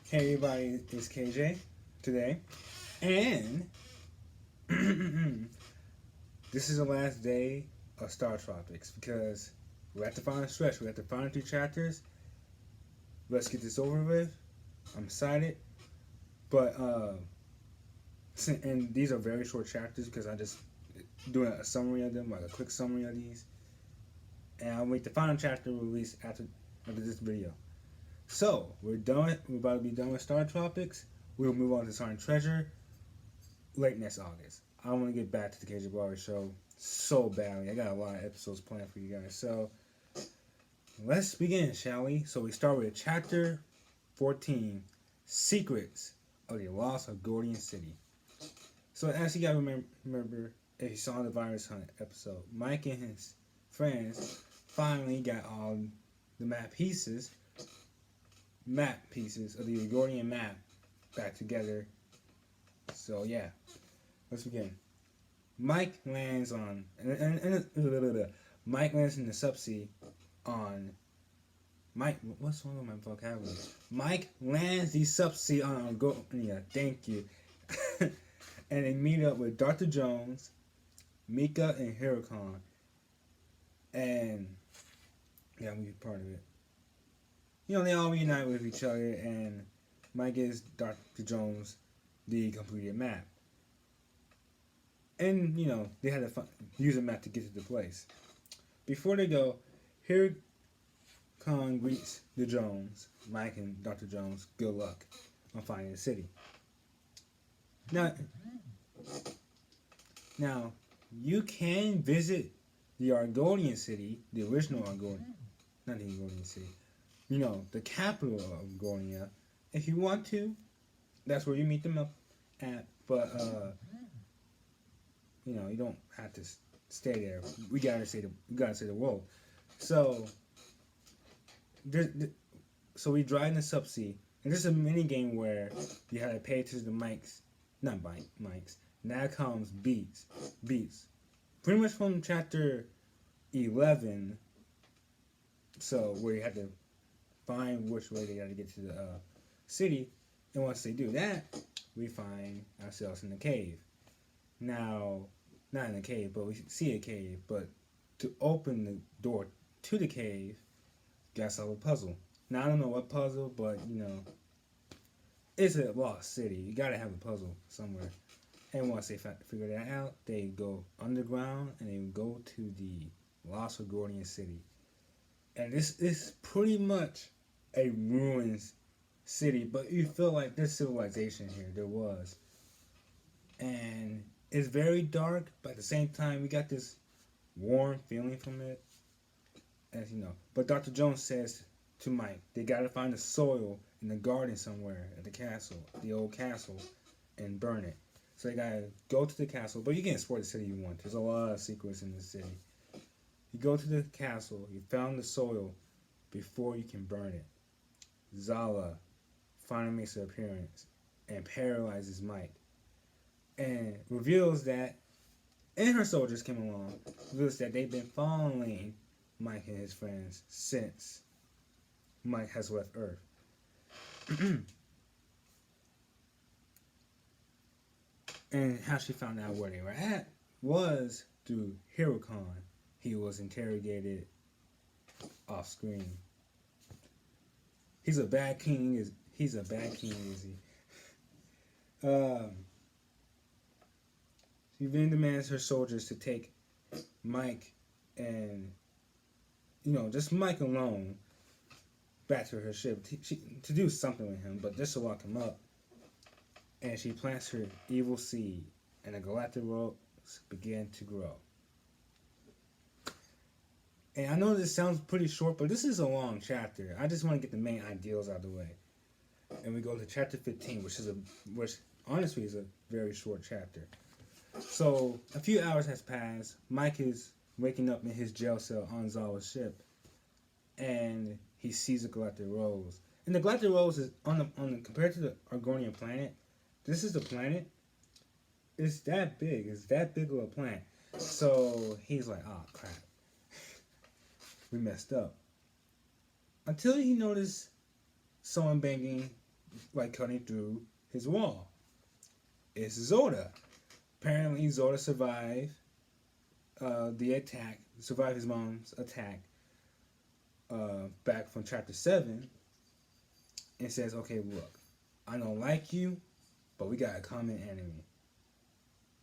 Hey everybody, it's KJ today, and this is the last day of Startropics because we're at the final stretch. We're at the final two chapters. Let's get this over with. I'm excited, but and these are very short chapters because I just doing a summary of them, like a quick summary of these, and I'll make the final chapter release after this video. So we're done. We're about to be done with Startropics. We'll move on to Silent Treasure late next August. I want to get back to the KJ Barber Show so badly. I got a lot of episodes planned for you guys. So let's begin, shall we? So we start with chapter 14, Secrets of the Lost Argonia City. So as you guys remember, if you saw the Virus Hunt episode, Mike and his friends finally got all the map pieces of the Argonian map back together. So yeah, let's begin. Mike lands on Mike lands in the subsea on Mike. What's wrong with my vocabulary? Mike lands the subsea on Argonia. Thank you. And they meet up with Dr. Jones, Mika, and Hirokon. And yeah, I'm gonna be part of it. They all reunite with each other, and Mike gives Dr. Jones the completed map. And, they had to use a map to get to the place. Before they go, Hirokon greets the Jones, Mike and Dr. Jones, good luck on finding the city. Now, you can visit the Argonian city, the original Argonia, not the Argonian city, the capital of Argonia, if you want to. That's where you meet them up at, but you don't have to stay there. We gotta say the world. So we drive in the subsea, and this is a mini game where you have to pay attention to mics, not mics. Now comes beats. Pretty much from chapter 11. So where you have to find which way they got to get to the city, and once they do that, we find ourselves in the cave. Now, not in the cave, but we see a cave. But to open the door to the cave, you gotta solve a puzzle. Now, I don't know what puzzle, but, it's a lost city. You gotta have a puzzle somewhere. And once they figure that out, they go underground, and they go to the lost Argonian city. And this is pretty much a ruined city, but you feel like there's civilization here. There was. And it's very dark, but at the same time, we got this warm feeling from it, as you know. But Dr. Jones says to Mike, they gotta find the soil in the garden somewhere at the castle, the old castle, and burn it. So they gotta go to the castle, but you can explore the city you want. There's a lot of secrets in the city. You go to the castle, you found the soil before you can burn it. Zala finally makes her appearance and paralyzes Mike. And reveals that, and her soldiers came along, reveals that they've been following Mike and his friends since Mike has left Earth. And how she found out where they were at was through Hirokon. He was interrogated off screen. He's a bad king, is he? She then demands her soldiers to take Mike and, just Mike alone back to her ship to do something with him, but just to lock him up. And she plants her evil seed, and the galactic worlds begin to grow. And I know this sounds pretty short, but this is a long chapter. I just want to get the main ideals out of the way. And we go to chapter 15, which honestly is a very short chapter. So a few hours has passed. Mike is waking up in his jail cell on Zala's ship, and he sees the Galactic Rose. And the Galactic Rose is on the compared to the Argonian planet. This is the planet. It's that big. It's that big of a planet. So he's like, oh crap, we messed up. Until he noticed someone banging like cutting through his wall. It's Zoda. Apparently, Zoda survived the attack, survived his mom's attack back from chapter 7, and says, okay, look, I don't like you, but we got a common enemy.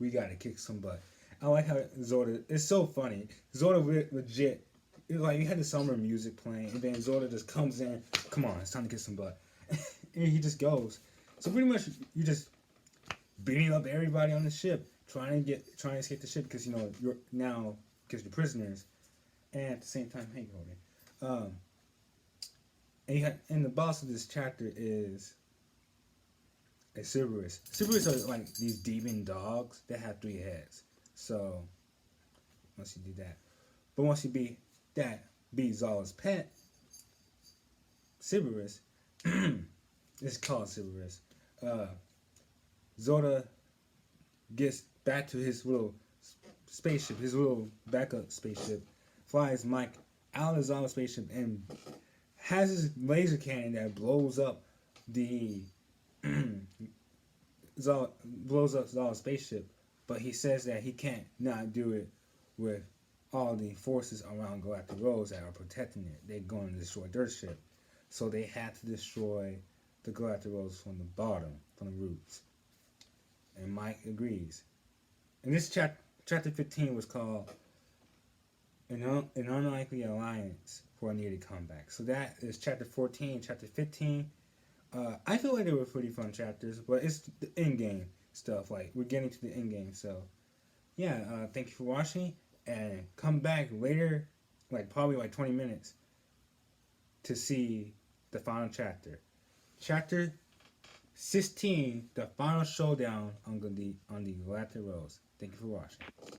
We got to kick some butt. I like how Zoda, it's so funny. Zoda legit, it's like you had the summer music playing, and then Zoda just comes in, come on, it's time to kick some butt. And he just goes. So pretty much you just beating up everybody on the ship, trying to escape the ship because you're now because you're prisoners, and at the same time, hey, Gordon. And the boss of this chapter is a Cerberus. Cerberus are like these demon dogs that have 3 heads. So once you do that, but once you beat Zala's pet, Cerberus, it's called Cerberus. Zoda gets back to his little spaceship, his little backup spaceship, flies Mike out of Zala's spaceship, and has his laser cannon that blows up Zala's spaceship. But he says that he can't not do it with all the forces around Galactic Rose that are protecting it. They're going to destroy their ship. So they had to destroy the Galactic Rose from the bottom, from the roots. And Mike agrees. And this chapter 15 was called An Unlikely Alliance for a Needed Comeback. So that is chapter 14, chapter 15. I feel like they were pretty fun chapters, but it's the in-game stuff. Like, we're getting to the in-game. So, yeah, thank you for watching. And come back later, like probably like 20 minutes, to see the final chapter. Chapter 16, the final showdown on the Galactic Rose. Thank you for watching.